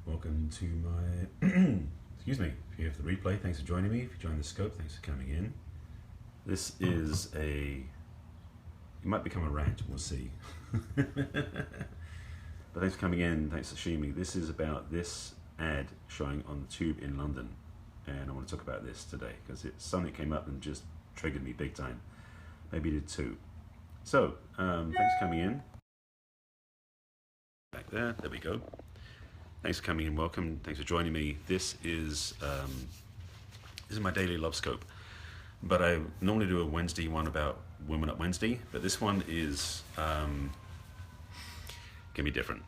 Welcome to my, excuse me, if you're here for the replay, thanks for joining me. If you joined the scope, thanks for coming in. This is it might become a rant, we'll see. But thanks for coming in, thanks for seeing me. This is about this ad showing on the tube in London. And I want to talk about this today because it's something that came up and just triggered me big time. Maybe it did too. So, thanks for coming in. Back there we go. Thanks for coming in, welcome, thanks for joining me. This is my daily love scope. But I normally do a Wednesday one about Women Up Wednesday, but this one is going to be different.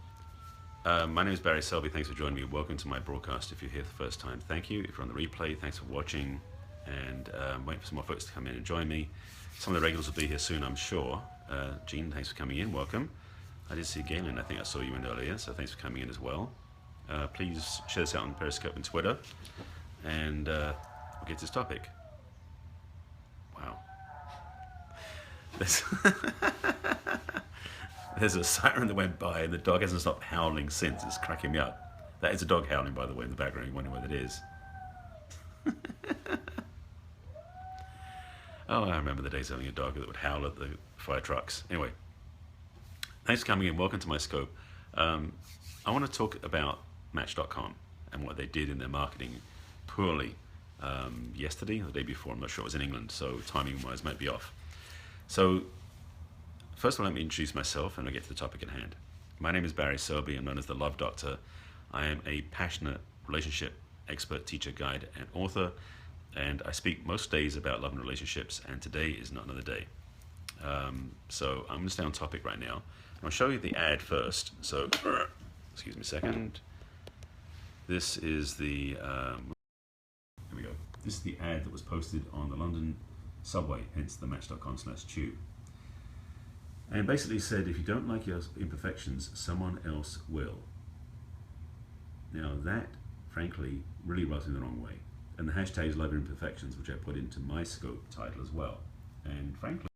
My name is Barry Selby, thanks for joining me. Welcome to my broadcast if you're here for the first time. Thank you. If you're on the replay, thanks for watching, and wait for some more folks to come in and join me. Some of the regulars will be here soon, I'm sure. Jean, thanks for coming in, welcome. I did see Galen, I think I saw you in earlier, so thanks for coming in as well. Please share this out on Periscope and Twitter, and we'll get to this topic. Wow. There's a siren that went by and the dog hasn't stopped howling since. It's cracking me up. That is a dog howling, by the way, in the background. You wonder what it is. Oh, I remember the days having a dog that would howl at the fire trucks. Anyway, thanks for coming in. Welcome to my scope. I want to talk about Match.com and what they did in their marketing poorly yesterday or the day before. I'm not sure. It was in England, so timing-wise might be off. So first of all, let me introduce myself and I'll get to the topic at hand. My name is Barry Selby. I'm known as the Love Doctor. I am a passionate relationship expert, teacher, guide, and author. And I speak most days about love and relationships, and today is not another day. So I'm going to stay on topic right now. I'll show you the ad first. So, excuse me a second. This is the, here we go. This is the ad that was posted on the London subway, hence the match.com/tube. And basically said, if you don't like your imperfections, someone else will. Now that, frankly, really rubs me the wrong way. And the hashtag is love your imperfections, which I put into my scope title as well. And frankly,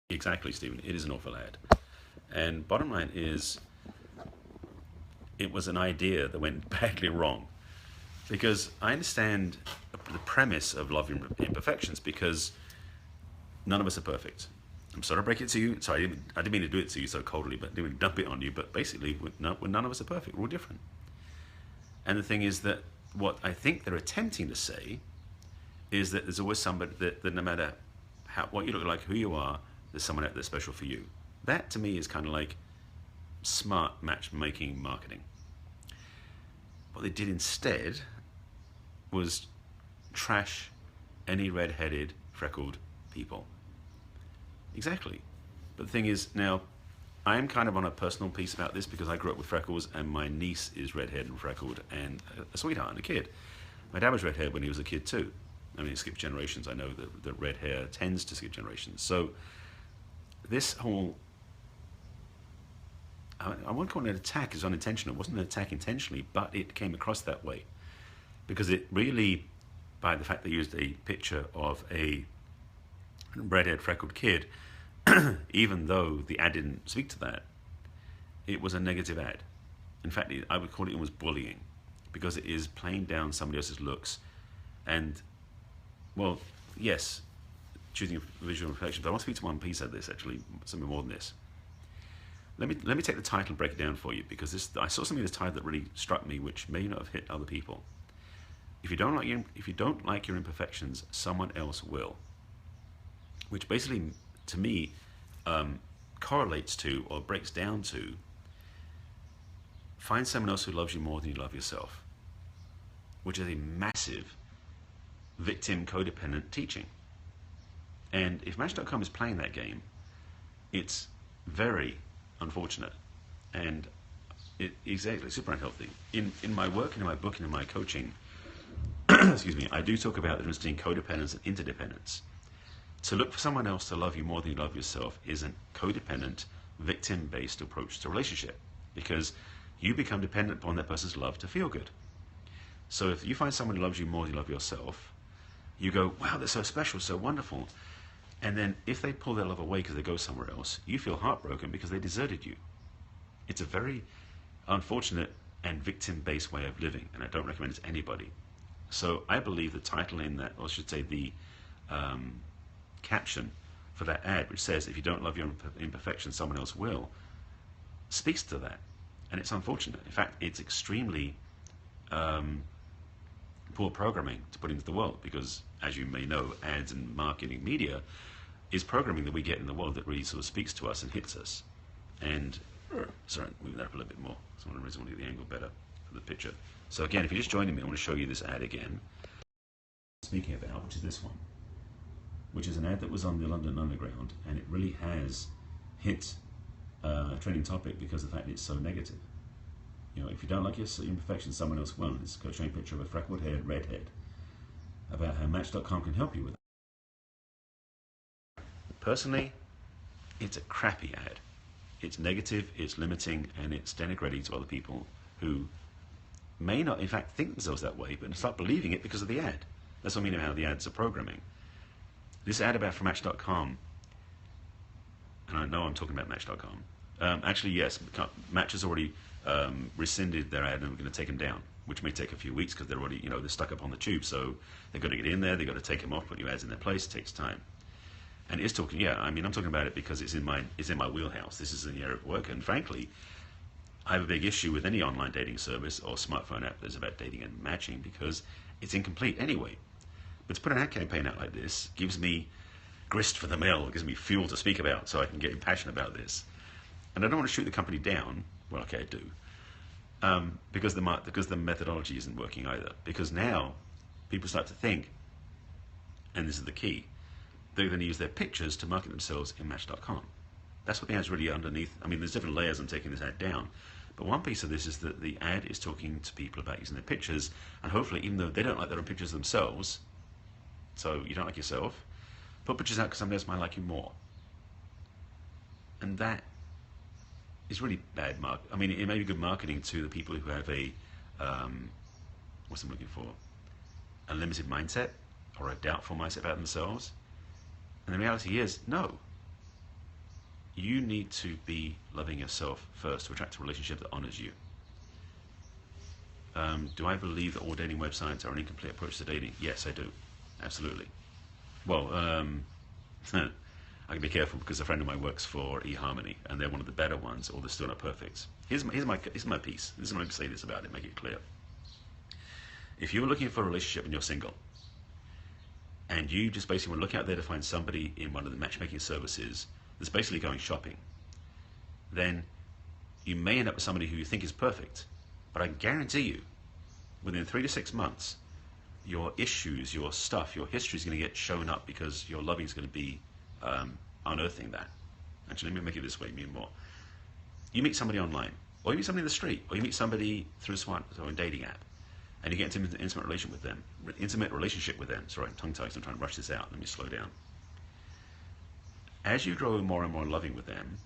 exactly, Stephen, it is an awful ad. And bottom line is, it was an idea that went badly wrong. Because I understand the premise of love your imperfections, because none of us are perfect. I'm sorry to break it to you. Sorry, I didn't mean to do it to you so coldly, but I didn't mean to dump it on you. But basically, none of us are perfect. We're all different. And the thing is that what I think they're attempting to say is that there's always somebody that no matter what you look like, who you are, there's someone out there special for you. That to me is kind of like smart matchmaking marketing. What they did instead was trash any red-headed, freckled people. Exactly. But the thing is, now, I am kind of on a personal piece about this because I grew up with freckles and my niece is red-haired and freckled and a sweetheart and a kid. My dad was red-haired when he was a kid too. I mean, it skipped generations. I know that red hair tends to skip generations. So this whole, I won't call it an attack, it's unintentional. It wasn't an attack intentionally, but it came across that way. Because it really, by the fact they used a picture of a red-haired freckled kid, even though the ad didn't speak to that, it was a negative ad. In fact, I would call it almost bullying, because it is playing down somebody else's looks. And, well, yes, choosing a visual reflection, but I want to speak to one piece of this, actually, something more than this. Let me take the title and break it down for you, because I saw something in this title that really struck me, which may not have hit other people. If you don't like your imperfections, someone else will. Which basically, to me, correlates to or breaks down to find someone else who loves you more than you love yourself, which is a massive victim codependent teaching. And if Match.com is playing that game, it's very unfortunate, and exactly super unhealthy. In my work and in my book and in my coaching, excuse me, I do talk about the difference between codependence and interdependence. To look for someone else to love you more than you love yourself is a codependent, victim-based approach to relationship, because you become dependent upon that person's love to feel good. So if you find someone who loves you more than you love yourself, you go, wow, they're so special, so wonderful. And then if they pull their love away because they go somewhere else, you feel heartbroken because they deserted you. It's a very unfortunate and victim-based way of living, and I don't recommend it to anybody. So I believe the title in that, or I should say the caption for that ad, which says, if you don't love your imperfections, someone else will, speaks to that. And it's unfortunate. In fact, it's extremely poor programming to put into the world, because, as you may know, ads and marketing media is programming that we get in the world that really sort of speaks to us and hits us. And, sorry, moving that up a little bit more. So I want to get the angle better for the picture. So again, if you're just joining me, I want to show you this ad again. Speaking about, which is this one, which is an ad that was on the London Underground, and it really has hit a trending topic because of the fact that it's so negative. You know, if you don't like your imperfections, someone else will. It's showing a picture of a freckled-haired redhead about how Match.com can help you with that. Personally, it's a crappy ad. It's negative, it's limiting, and it's denigrating to other people who may not, in fact, think themselves that way, but start believing it because of the ad. That's what I mean about how the ads are programming. This ad about from Match.com, and I know I'm talking about Match.com. Actually, yes, Match has already rescinded their ad, and we're going to take them down, which may take a few weeks because they're already, you know, they're stuck up on the tube. So they've got to get in there, they've got to take them off, put new ads in their place. It takes time. And it's talking, yeah, I mean, I'm talking about it because it's in my wheelhouse. This is in the area of work, and frankly, I have a big issue with any online dating service or smartphone app that's about dating and matching because it's incomplete anyway. But to put an ad campaign out like this gives me grist for the mill, gives me fuel to speak about, so I can get passionate about this. And I don't want to shoot the company down. Well, okay, I do, because the methodology isn't working either. Because now people start to think, and this is the key, they're going to use their pictures to market themselves in Match.com. That's what the ad's really underneath. I mean, there's different layers. I'm taking this ad down. But one piece of this is that the ad is talking to people about using their pictures, and hopefully, even though they don't like their own pictures themselves, so you don't like yourself, put pictures out because somebody else might like you more. And that is really bad I mean, it may be good marketing to the people who have a, what's I'm looking for, a limited mindset or a doubtful mindset about themselves. And the reality is, no. You need to be loving yourself first to attract a relationship that honors you. Do I believe that all dating websites are an incomplete approach to dating? Yes, I do. Absolutely. Well, I can be careful because a friend of mine works for eHarmony, and they're one of the better ones, or they're still not perfect. Here's my piece. This is what I'm going to say this about it, make it clear. If you're looking for a relationship and you're single, and you just basically want to look out there to find somebody in one of the matchmaking services that's basically going shopping, then you may end up with somebody who you think is perfect. But I guarantee you, within 3 to 6 months, your issues, your stuff, your history is going to get shown up because your loving is going to be unearthing that. Actually, let me make it this way, me and more. You meet somebody online, or you meet somebody in the street, or you meet somebody through a dating app, and you get into an intimate relationship with them. Sorry, I'm tongue-tied, so I'm trying to rush this out. Let me slow down. As you grow more and more loving with them,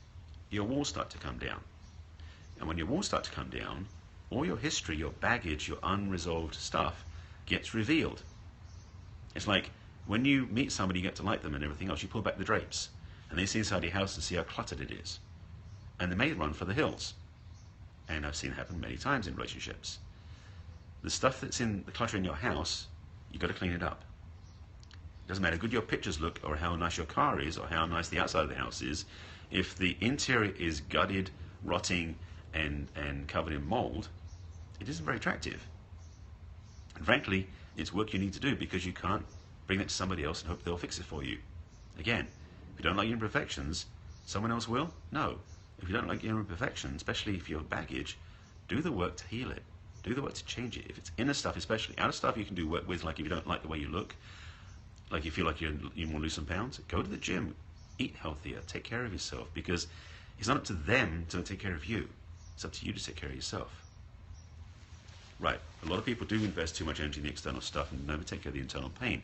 your walls start to come down. And when your walls start to come down, all your history, your baggage, your unresolved stuff gets revealed. It's like when you meet somebody, you get to like them and everything else, you pull back the drapes, and they see inside your house and see how cluttered it is. And they may run for the hills. And I've seen it happen many times in relationships. The stuff that's in the clutter in your house, you've got to clean it up. It doesn't matter how good your pictures look or how nice your car is or how nice the outside of the house is. If the interior is gutted, rotting, and covered in mold, it isn't very attractive. And frankly, it's work you need to do because you can't bring that to somebody else and hope they'll fix it for you. Again, if you don't like your imperfections, someone else will? No. If you don't like your imperfections, especially if you have baggage, do the work to heal it. Do the work to change it. If it's inner stuff, especially outer stuff, you can do work with. Like if you don't like the way you look, like you feel like you want to lose some pounds, go to the gym, eat healthier, take care of yourself, because it's not up to them to take care of you. It's up to you to take care of yourself. Right. A lot of people do invest too much energy in the external stuff and never take care of the internal pain.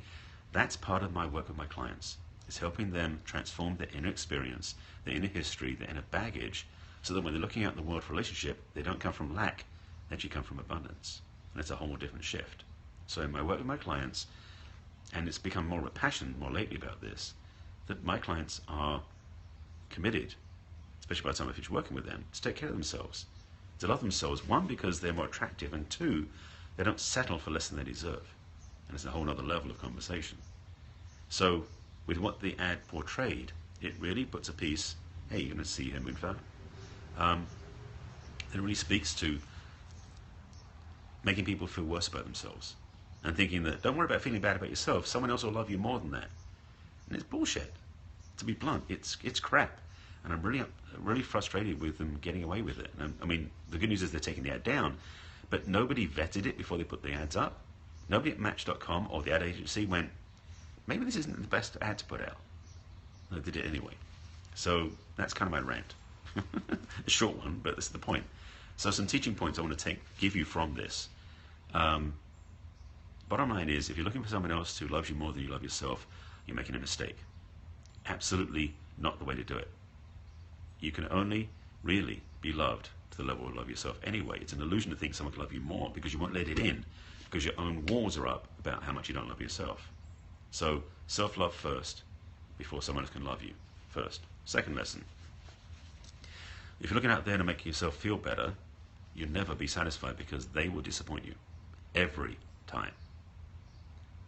That's part of my work with my clients. It's helping them transform their inner experience, their inner history, their inner baggage, so that when they're looking out in the world for a relationship, they don't come from lack, they actually come from abundance. And it's a whole different shift. So in my work with my clients, and it's become more of a passion more lately about this, that my clients are committed, especially by the time I finish working with them, to take care of themselves. to love themselves. One, because they're more attractive, and two, they don't settle for less than they deserve. And it's a whole other level of conversation. So with what the ad portrayed, it really puts a piece, hey, you're going to see him in fact. It really speaks to making people feel worse about themselves and thinking that, don't worry about feeling bad about yourself, someone else will love you more than that. And it's bullshit. To be blunt, it's crap. And I'm really frustrated with them getting away with it. And I mean, the good news is they're taking the ad down, but nobody vetted it before they put the ads up. Nobody at Match.com or the ad agency went, maybe this isn't the best ad to put out. They did it anyway. So that's kind of my rant. A short one, but this is the point. So some teaching points I want to give you from this. Bottom line is, if you're looking for someone else who loves you more than you love yourself, you're making a mistake. Absolutely not the way to do it. You can only really be loved to the level of love yourself anyway. It's an illusion to think someone can love you more because you won't let it in, because your own walls are up about how much you don't love yourself. So self-love first before someone else can love you first. Second lesson. If you're looking out there to make yourself feel better, you'll never be satisfied because they will disappoint you every time.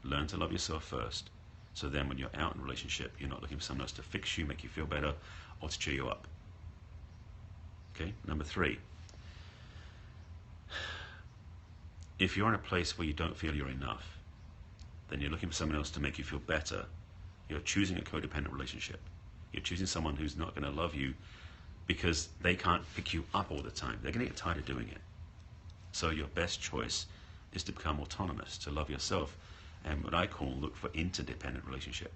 Learn to love yourself first, so then when you're out in a relationship, you're not looking for someone else to fix you, make you feel better, or to cheer you up. Okay, number 3. If you're in a place where you don't feel you're enough, then you're looking for someone else to make you feel better. You're choosing a codependent relationship. You're choosing someone who's not going to love you because they can't pick you up all the time. They're going to get tired of doing it. So your best choice is to become autonomous, to love yourself, and what I call look for interdependent relationship.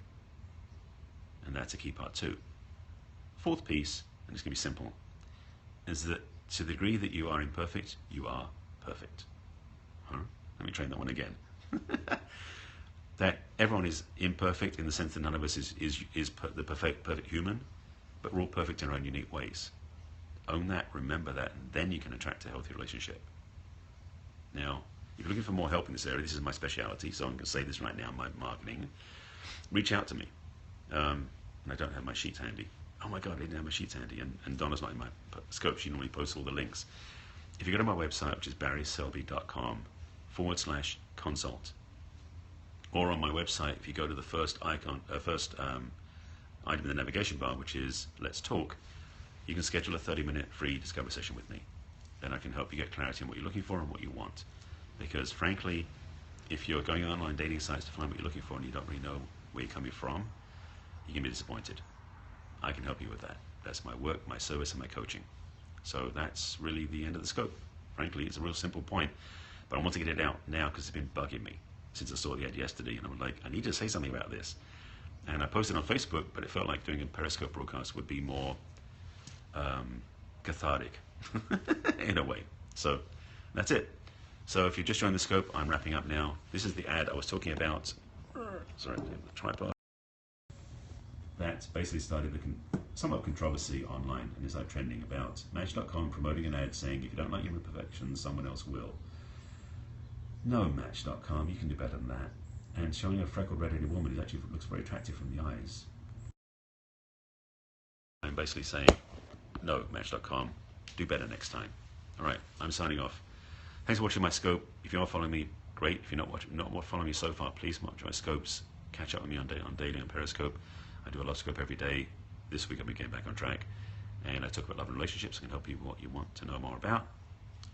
And that's a key part too. Fourth piece, and it's going to be simple, is that to the degree that you are imperfect, you are perfect. Huh? Let me train that one again. That everyone is imperfect in the sense that none of us is the perfect human, but we're all perfect in our own unique ways. Own that, remember that, and then you can attract a healthy relationship. Now, if you're looking for more help in this area, this is my speciality, so I'm going to say this right now in my marketing. Reach out to me. And I don't have my sheets handy. Oh my God, I didn't have my sheets handy. And Donna's not in my scope. She normally posts all the links. If you go to my website, which is barryselby.com/consult, or on my website, if you go to the first item in the navigation bar, which is Let's Talk, you can schedule a 30-minute free discovery session with me. Then I can help you get clarity on what you're looking for and what you want. Because frankly, if you're going on online dating sites to find what you're looking for and you don't really know where you're coming from, you're going to be disappointed. I can help you with that. That's my work, my service, and my coaching. So that's really the end of the scope. Frankly, it's a real simple point, but I want to get it out now because it's been bugging me since I saw the ad yesterday, and I'm like, I need to say something about this. And I posted on Facebook, but it felt like doing a Periscope broadcast would be more cathartic in a way. So that's it. So if you just joined the scope, I'm wrapping up now. This is the ad I was talking about. Sorry, the tripod. That basically started somewhat controversy online and is like trending about Match.com promoting an ad saying, if you don't like your imperfections, someone else will. No, Match.com, you can do better than that. And showing a freckled red-headed woman actually looks very attractive from the eyes. I'm basically saying, no, Match.com, do better next time. All right, I'm signing off. Thanks for watching my scope. If you are following me, great. If you're not following me so far, please watch my scopes. Catch up with me on daily on Periscope. I do a live scope every day. This week I'll be getting back on track. And I talk about love and relationships. I can help you with what you want to know more about.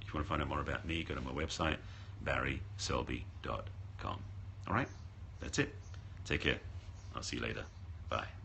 If you want to find out more about me, go to my website, barryselby.com. All right, that's it. Take care. I'll see you later. Bye.